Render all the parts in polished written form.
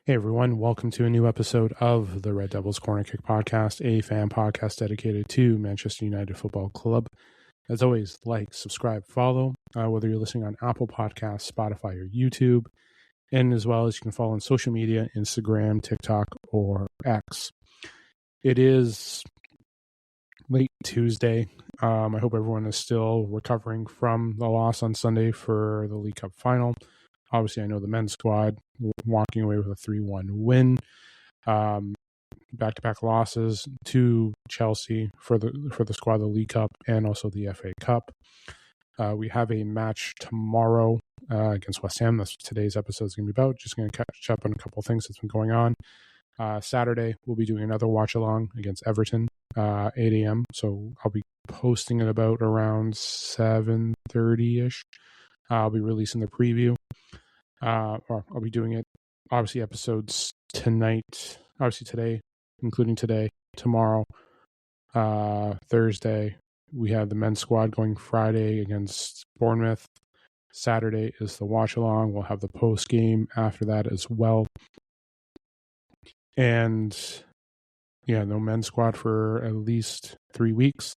Hey everyone, welcome to a new episode of the Red Devils Corner Kick Podcast, a fan podcast dedicated to Manchester United Football Club. As always, like, subscribe, follow, whether you're listening on Apple Podcasts, Spotify, or YouTube, and as well as you can follow on social media, Instagram, TikTok, or X. It is late Tuesday. I hope everyone is still recovering from the loss on Sunday for the League Cup final. Obviously, I know the men's squad walking away with a 3-1 win. Back-to-back losses to Chelsea for the squad, the League Cup, and also the FA Cup. We have a match tomorrow against West Ham. That's what today's episode is going to be about. Just going to catch up on a couple of things that's been going on. Saturday, we'll be doing another watch-along against Everton, 8 a.m. So I'll be posting it about around 7:30-ish. I'll be releasing the preview. Or I'll be doing it, obviously, episodes tonight, obviously today, including today, tomorrow, Thursday. We have the men's squad going Friday against Bournemouth. Saturday is the watch along. We'll have the post game after that as well. And yeah, no men's squad for at least 3 weeks.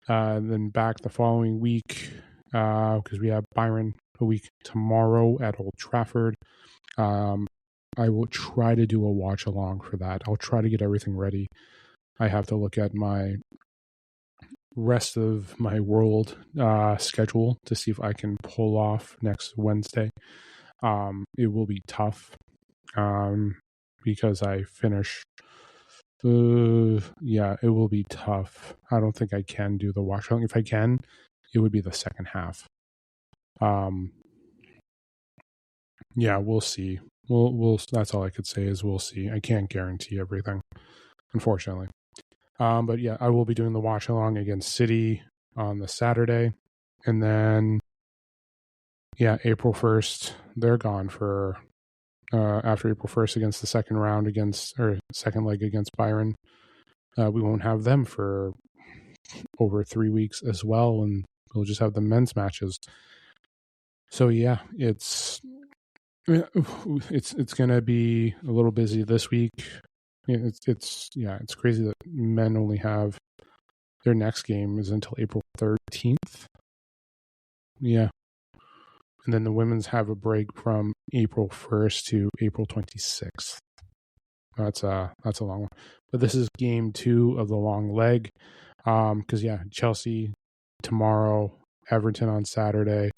Then back the following week, because we have Byron a week tomorrow at Old Trafford. I will try to do a watch along for that. I'll try to get everything ready. I have to look at my rest of my world schedule to see if I can pull off next Wednesday. It will be tough because I finish. Yeah, it will be tough. I don't think I can do the watch along. If I can, it would be the second half. Yeah, we'll see. We'll that's all I could say is we'll see. I can't guarantee everything, unfortunately. But yeah, I will be doing the watch along against City on the Saturday. And then yeah, April 1st, they're gone for after April 1st against the second leg against Byron. We won't have them for over 3 weeks as well, and we'll just have the men's matches. So yeah, it's gonna be a little busy this week. It's crazy that men only have their next game is until April 13th. Yeah, and then the women's have a break from April 1st to April 26th. That's a long one, but this is game 2 of the long leg. Because yeah, Chelsea tomorrow, Everton on Saturday,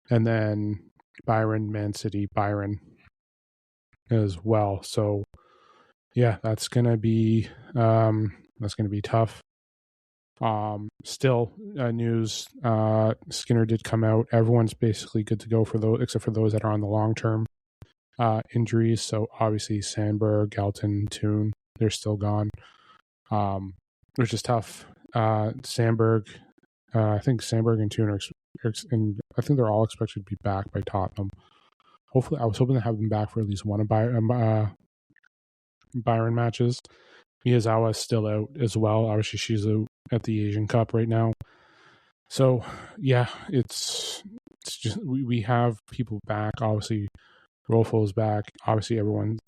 and then Byron, Man City, Byron as well. So yeah, that's gonna be tough. Still news. Skinner did come out. Everyone's basically good to go for those, except for those that are on the long term injuries. So obviously Sandberg, Galton, Toon, they're still gone, which is tough. Sandberg, I think Sandberg and Toon and I think they're all expected to be back by Tottenham. Hopefully, I was hoping to have them back for at least one of Byron matches. Miyazawa is still out as well. Obviously, she's out at the Asian Cup right now. So yeah, it's just we have people back. Obviously, Rolfo's back. Obviously, everyone.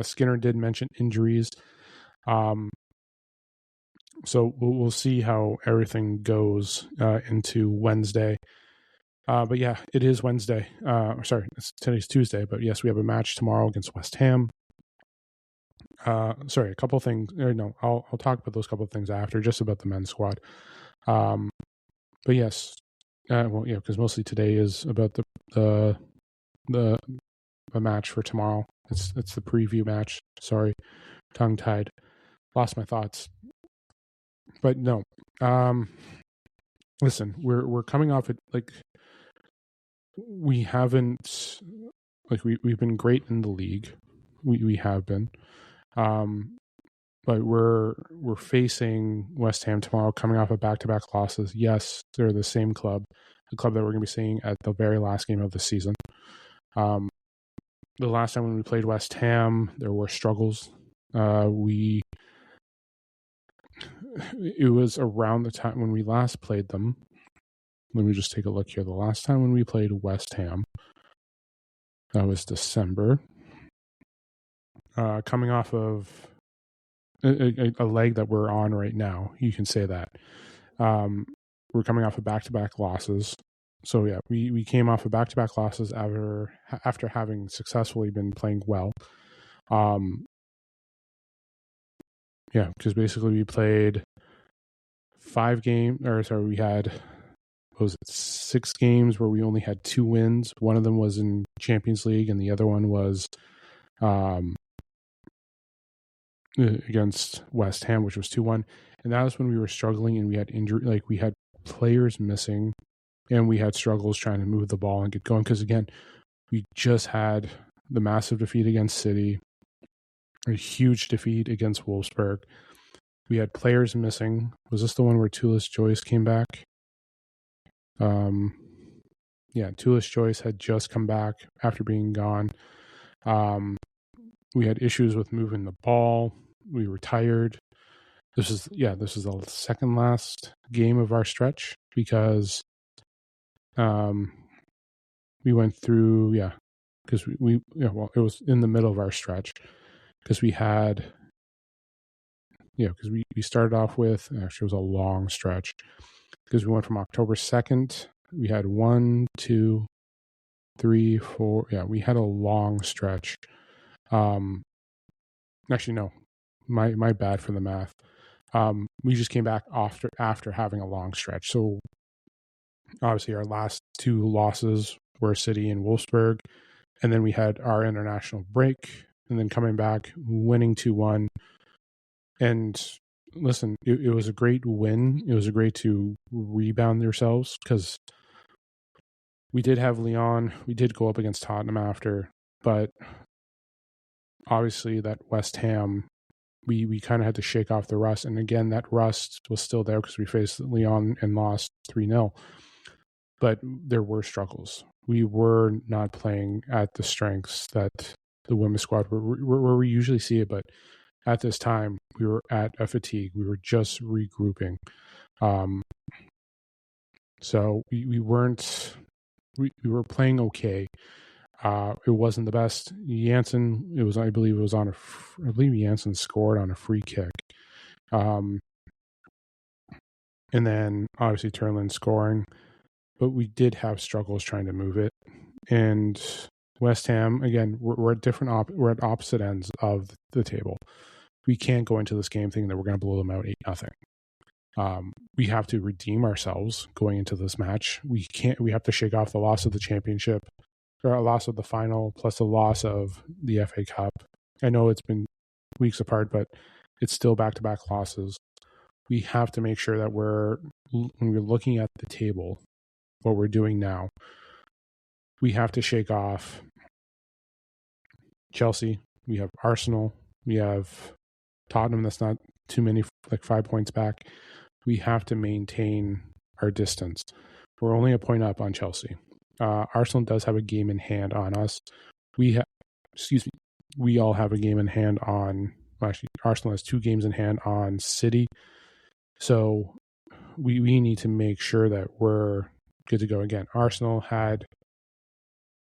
Skinner did mention injuries. So we'll see how everything goes into Wednesday. But yeah, it is Wednesday. Today's Tuesday. But yes, we have a match tomorrow against West Ham. A couple of things. I'll talk about those couple of things after, just about the men's squad. But yes, because mostly today is about the match for tomorrow. It's the preview match. Sorry, tongue tied, lost my thoughts. But no, listen, we're coming off it like we haven't we've been great in the league. We have been, but we're facing West Ham tomorrow, coming off of back-to-back losses. Yes, they're the same club, the club that we're going to be seeing at the very last game of the season. The last time when we played West Ham, there were struggles. It was around the time when we last played them. Let me just take a look here. The last time when we played West Ham, That was December. Coming off of a leg that we're on right now, you can say that. We're coming off of back-to-back losses. So yeah, we came off of back-to-back losses after having successfully been playing well. Yeah, because basically we played we had, what was it, 6 games where we only had 2 wins. One of them was in Champions League, and the other one was against West Ham, which was 2-1. And that was when we were struggling and we had injury, like we had players missing, and we had struggles trying to move the ball and get going. Because again, we just had the massive defeat against City, a huge defeat against Wolfsburg. We had players missing. Was this the one where Tulis Joyce came back? Yeah, Tulis Joyce had just come back after being gone. We had issues with moving the ball. We were tired. This is the second last game of our stretch because we went through, because it was in the middle of our stretch because we had, because we started off with, actually it was a long stretch because we went from October 2nd, we had 1, 2, 3, 4, we had a long stretch. Actually, no, my bad for the math. We just came back after having a long stretch. So obviously our last 2 losses were City and Wolfsburg, and then we had our international break, and then coming back, winning 2-1. And listen, it was a great win. It was a great to rebound ourselves because we did have Lyon. We did go up against Tottenham after, but obviously that West Ham, we kind of had to shake off the rust. And again, that rust was still there because we faced Lyon and lost 3-0. But there were struggles. We were not playing at the strengths that the women's squad where we usually see it. But at this time, we were at a fatigue. We were just regrouping. So we weren't. We were playing okay. It wasn't the best. Janssen, I believe Janssen scored on a free kick. And then obviously Turlin scoring, but we did have struggles trying to move it. And West Ham, again, we're at we're at opposite ends of the table. We can't go into this game thinking that we're going to blow them out 8-0. We have to redeem ourselves going into this match. We have to shake off the loss of the championship, or a loss of the final, plus a loss of the FA Cup. I know it's been weeks apart, but it's still back-to-back losses. We have to make sure that when we're looking at the table, what we're doing now, we have to shake off Chelsea. We have Arsenal. We have Tottenham. That's not too many, like 5 points back. We have to maintain our distance. We're only a point up on Chelsea. Arsenal does have a game in hand on us. We all have a game in hand on. Actually, Arsenal has 2 games in hand on City. So we need to make sure that we're good to go. Again, Arsenal had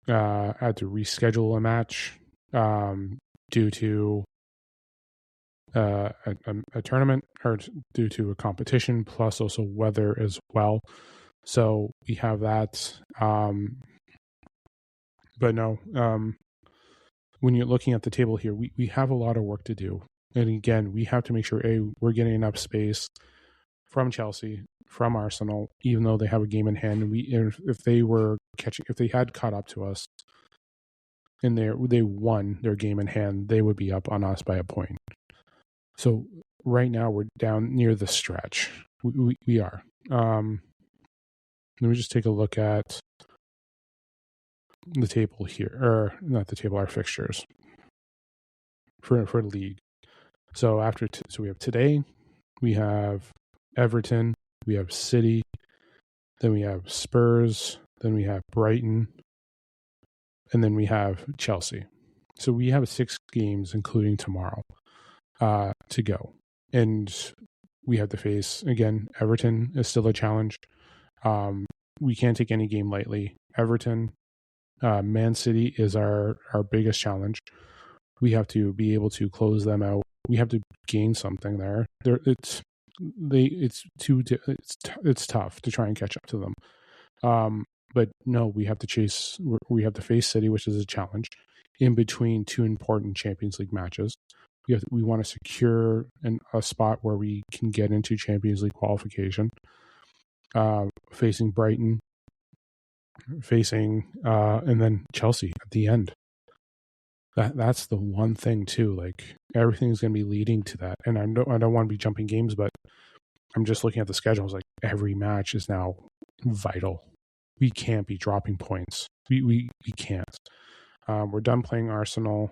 to reschedule a match due to a tournament, or due to a competition, plus also weather as well. So we have that. But no, when you're looking at the table here, we have a lot of work to do. And again, we have to make sure, we're getting enough space from Chelsea, from Arsenal, even though they have a game in hand. And if they had caught up to us and they won their game in hand, they would be up on us by a point. So right now we're down near the stretch. We are. Let me just take a look at the table here, or not the table, our fixtures for league. So so we have today, we have Everton, we have City, then we have Spurs, then we have Brighton, and then we have Chelsea. So we have 6 games, including tomorrow, to go. And we have to face, again, Everton is still a challenge. We can't take any game lightly. Everton, Man City is our biggest challenge. We have to be able to close them out. We have to gain something there. It's tough to try and catch up to them. But no, we have to chase. We have to face City, which is a challenge, in between two important Champions League matches. We want to secure a spot where we can get into Champions League qualification. Facing Brighton, and then Chelsea at the end. That's the one thing too. Like everything's going to be leading to that, and I don't want to be jumping games, but I'm just looking at the schedule. It's like every match is now vital. We can't be dropping points. We can't. We're done playing Arsenal.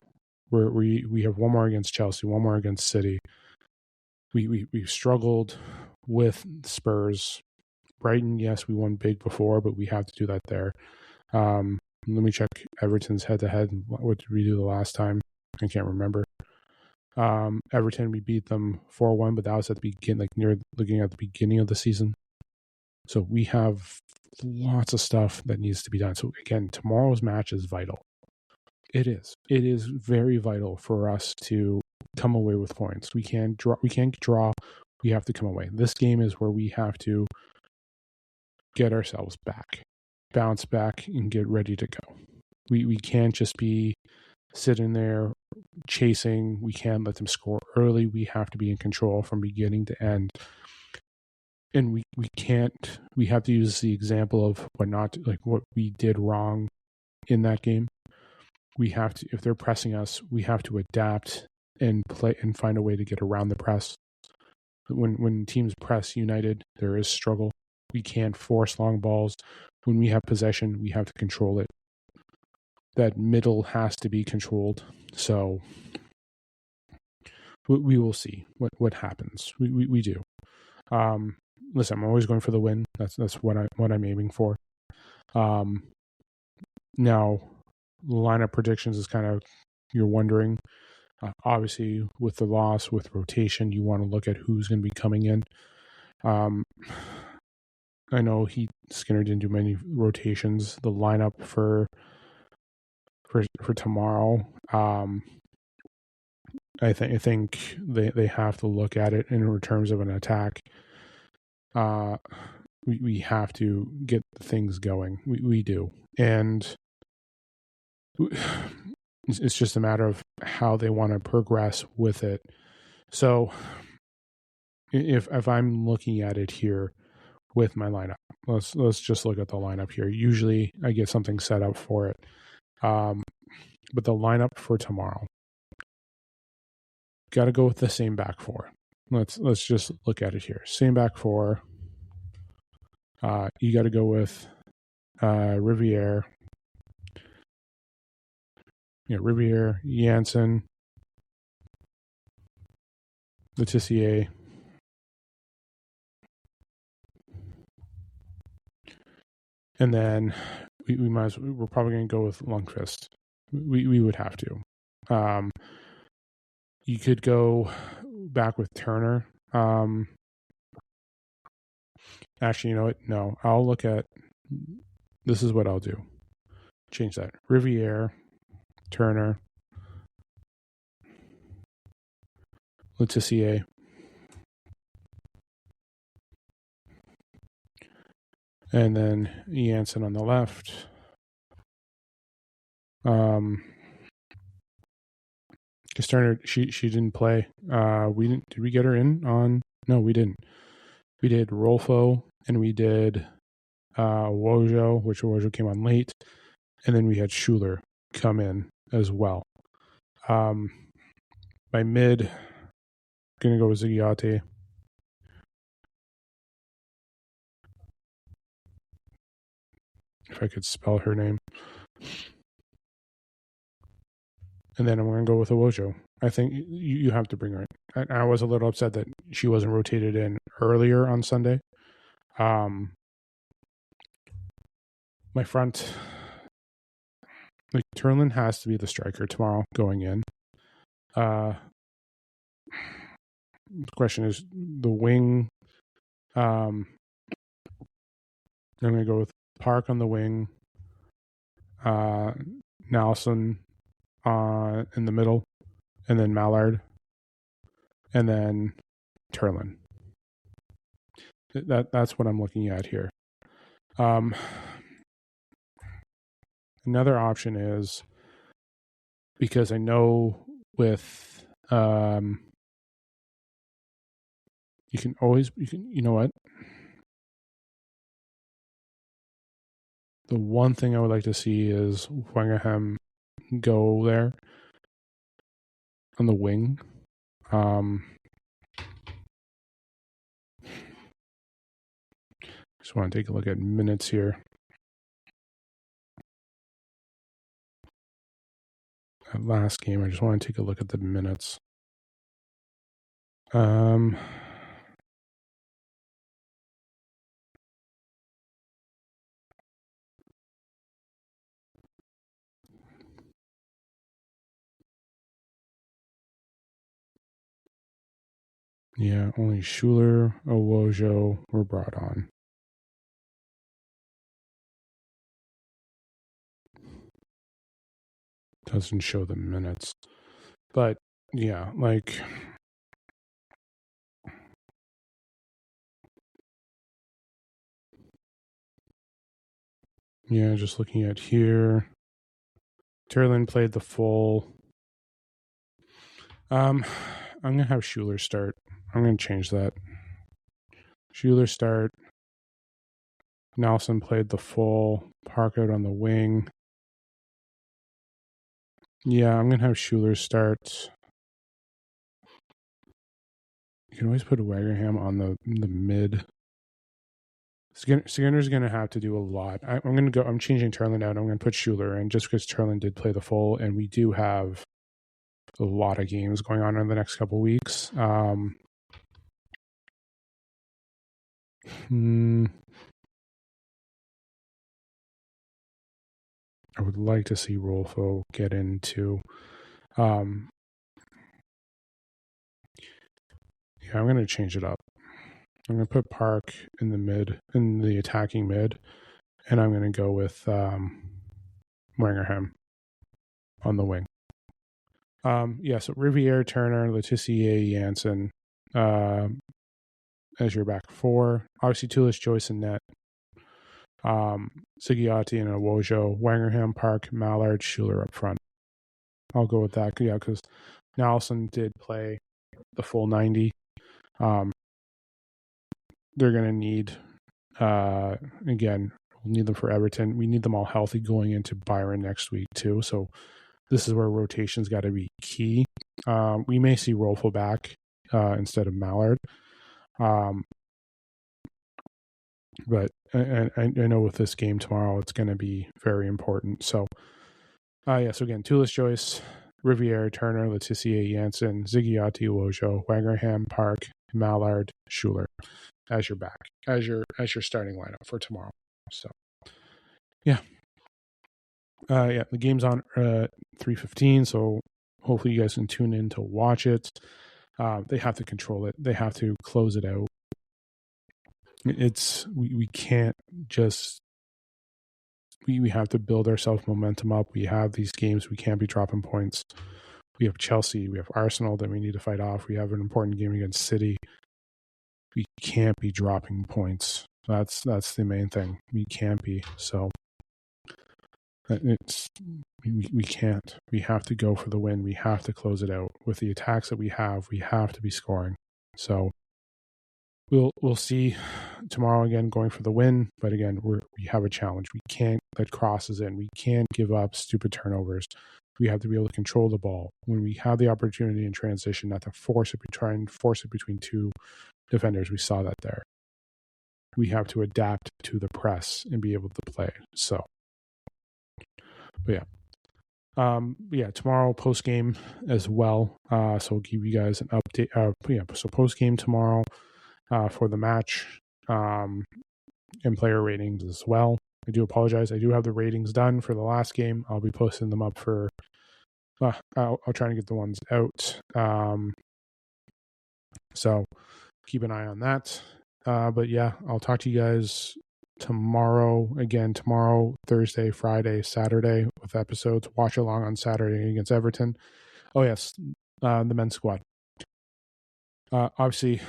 We have one more against Chelsea, one more against City. We've struggled with Spurs. Brighton, yes, we won big before, but we have to do that there. Let me check Everton's head-to-head. What did we do the last time? I can't remember. Everton, we beat them 4-1, but that was at the beginning, looking at the beginning of the season. So we have lots of stuff that needs to be done. So again, tomorrow's match is vital. It is. It is very vital for us to come away with points. We can't draw. We have to come away. This game is where we have to get ourselves back, bounce back, and get ready to go. We can't just be sitting there chasing. We can't let them score early. We have to be in control from beginning to end. And we can't. We have to use the example of what we did wrong in that game. We have to, if they're pressing us, we have to adapt and play and find a way to get around the press. When teams press United, there is struggle. We can't force long balls. When we have possession, we have to control it. That middle has to be controlled. So we will see what happens. We do. Listen, I'm always going for the win. That's what I'm aiming for. Now, lineup predictions is kind of, you're wondering. Obviously, with the loss, with rotation, you want to look at who's going to be coming in. I know Skinner didn't do many rotations. The lineup for tomorrow, I think they have to look at it in terms of an attack. We have to get things going. We do, and it's just a matter of how they want to progress with it. So, if I'm looking at it here with my lineup, let's just look at the lineup here. Usually, I get something set up for it, but the lineup for tomorrow, got to go with the same back four. Let's just look at it here. Same back four. You got to go with Riviere. Riviere, Janssen, Letitia, and then we're probably going to go with Lundqvist. We would have to. You could go back with Turner. Actually, you know what? No, I'll look at. This is what I'll do. Change that. Riviere, Turner, Letitia, and then Janssen on the left. Because Turner, she didn't play. Did we get her in on? No, we didn't. We did Rolfo and we did Wojo, which Wojo came on late, and then we had Schuler come in as well. By mid, gonna go with Zigiate. If I could spell her name. And then I'm going to go with Wojo. I think you have to bring her in. I was a little upset that she wasn't rotated in earlier on Sunday. My front, Turlin has to be the striker tomorrow going in. The question is the wing. I'm going to go with Park on the wing. Nelson in the middle, and then Mallard, and then Turlin. That's what I'm looking at here. Another option is, because I know with you know what? The one thing I would like to see is Wangerham go there on the wing. Just want to take a look at minutes here. That last game, I just want to take a look at the minutes. Yeah, only Schuler, Owojo were brought on. Doesn't show the minutes. But yeah, like, yeah, just looking at here. Turlin played the full. I'm gonna have Schuler start. I'm gonna change that. Schuler start. Nelson played the full. Park out on the wing. Yeah, I'm gonna have Schuler start. You can always put Wagerham on the mid. Skinner's going to have to do a lot. I'm changing Turlin out. I'm going to put Schuler in just because Turlin did play the full, and we do have a lot of games going on in the next couple of weeks. I would like to see Rolfo get into. Yeah, I'm going to change it up. I'm going to put Park in the attacking mid, and I'm going to go with Wangerham on the wing. So Riviere, Turner, Letitia, Janssen as your back four. Obviously, Tulis, Joyce, and Net. Ziggiatti and Awojo, Wangerham, Park, Mallard, Schuler up front. I'll go with that. Yeah, because Nelson did play the full 90. They're going to need, again, we'll need them for Everton. We need them all healthy going into Byron next week, too. So this is where rotation's got to be key. We may see Rolfo back instead of Mallard. But I know with this game tomorrow, it's going to be very important. So, so again, Tulis, Joyce, Riviere, Turner, Letitia, Janssen, Ziggiatti, Wojo, Wangerham, Park, Mallard, Schuler as your starting lineup for tomorrow. So, yeah. The game's on 3:15, so hopefully you guys can tune in to watch it. They have to control it. They have to close it out. We can't just we have to build ourselves momentum up. We have these games, we can't be dropping points. We have Chelsea, we have Arsenal that we need to fight off. We have an important game against City. We can't be dropping points. That's the main thing. We can't be. So we can't. We have to go for the win. We have to close it out. With the attacks that we have to be scoring. So we'll see tomorrow again going for the win, but again we have a challenge. We can't let crosses in. We can't give up stupid turnovers. We have to be able to control the ball when we have the opportunity in transition, not to try and force it between two defenders. We saw that there. We have to adapt to the press and be able to play. So, but yeah. Tomorrow post game as well. So I'll give you guys an update. So post game tomorrow. For the match and player ratings as well. I do apologize. I do have the ratings done for the last game. I'll be posting them up for. I'll try and get the ones out. So keep an eye on that. But yeah, I'll talk to you guys tomorrow, Thursday, Friday, Saturday with episodes. Watch along on Saturday against Everton. Oh, yes, the men's squad. Obviously,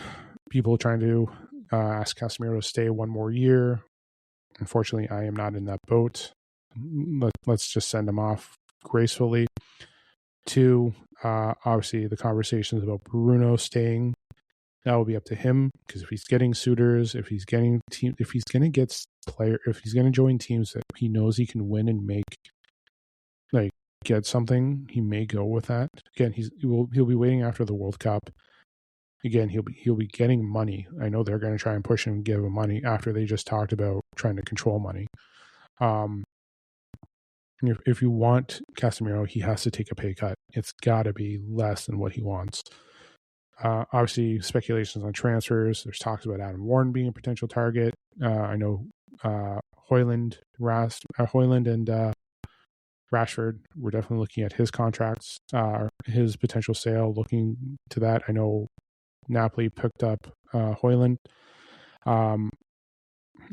people trying to ask Casemiro to stay one more year. Unfortunately, I am not in that boat. Let's just send him off gracefully. 2, obviously, the conversations about Bruno staying, that will be up to him, because if he's getting suitors, if he's going to join teams that he knows he can win and get something, he may go with that. Again, he'll be waiting after the World Cup. Again, he'll be getting money. I know they're going to try and push him and give him money after they just talked about trying to control money. If you want Casemiro, he has to take a pay cut. It's got to be less than what he wants. Obviously, speculations on transfers. There's talks about Adam Warren being a potential target. I know Højlund and Rashford, we're definitely looking at his contracts, his potential sale, looking to that. I know Napoli picked up Højlund.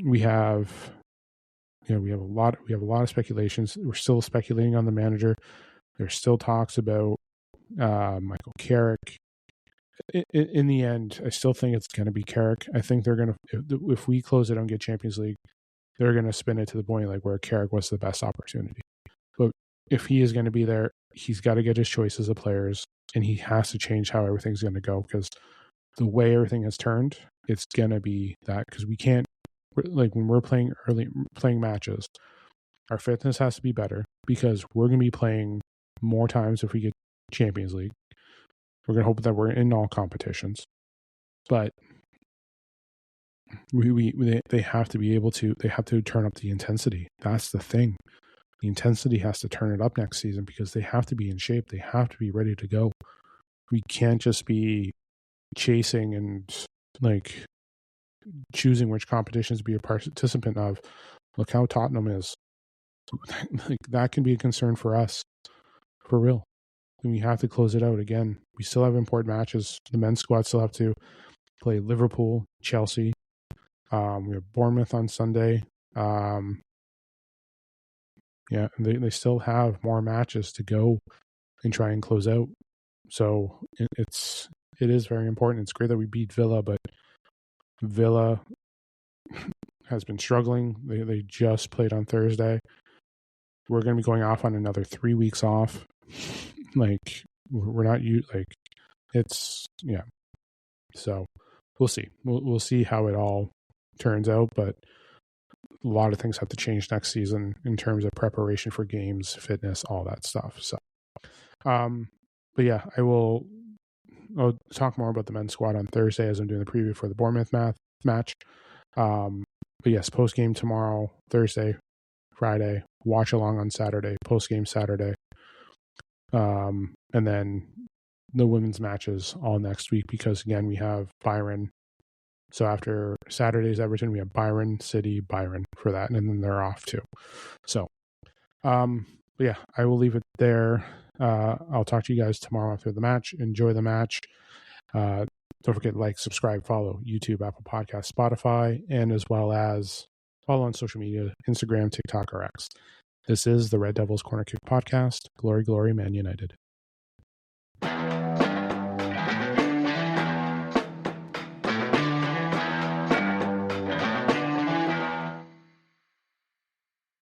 We have a lot of speculations. We're still speculating on the manager. There's still talks about Michael Carrick. In the end, I still think it's going to be Carrick. I think they're going to, if we close it and get Champions League, they're going to spin it to the point like where Carrick was the best opportunity. But if he is going to be there, he's got to get his choices of players, and he has to change how everything's going to go, because the way everything has turned, it's going to be that, because we can't, like when we're playing matches, our fitness has to be better, because we're going to be playing more times if we get Champions League. We're going to hope that we're in all competitions, but they have to be able to. They have to turn up the intensity. That's the thing. The intensity has to turn it up next season, because they have to be in shape. They have to be ready to go. We can't just be chasing and like choosing which competitions to be a participant of. Look how Tottenham is. Like that can be a concern for us, for real. And we have to close it out again. We still have important matches. The men's squad still have to play Liverpool, Chelsea. We have Bournemouth on Sunday. Yeah, they still have more matches to go and try and close out. So it is very important. It's great that we beat Villa, but Villa has been struggling. They just played on Thursday. We're going to be going off on another 3 weeks off. Like we're not it's yeah. So we'll see. We'll see how it all turns out, but a lot of things have to change next season in terms of preparation for games, fitness, all that stuff. So, but yeah, I'll talk more about the men's squad on Thursday as I'm doing the preview for the Bournemouth match. But yes, post game tomorrow, Thursday, Friday, watch along on Saturday, post game Saturday. And then the women's matches all next week, because again, we have Byron. So after Saturday's Everton, we have Byron, City, Byron for that, and then they're off too. So, but yeah, I will leave it there. I'll talk to you guys tomorrow after the match. Enjoy the match. Don't forget to like, subscribe, follow YouTube, Apple Podcasts, Spotify, and as well as follow on social media, Instagram, TikTok, or X. This is the Red Devils Corner Kick Podcast. Glory, glory, Man United.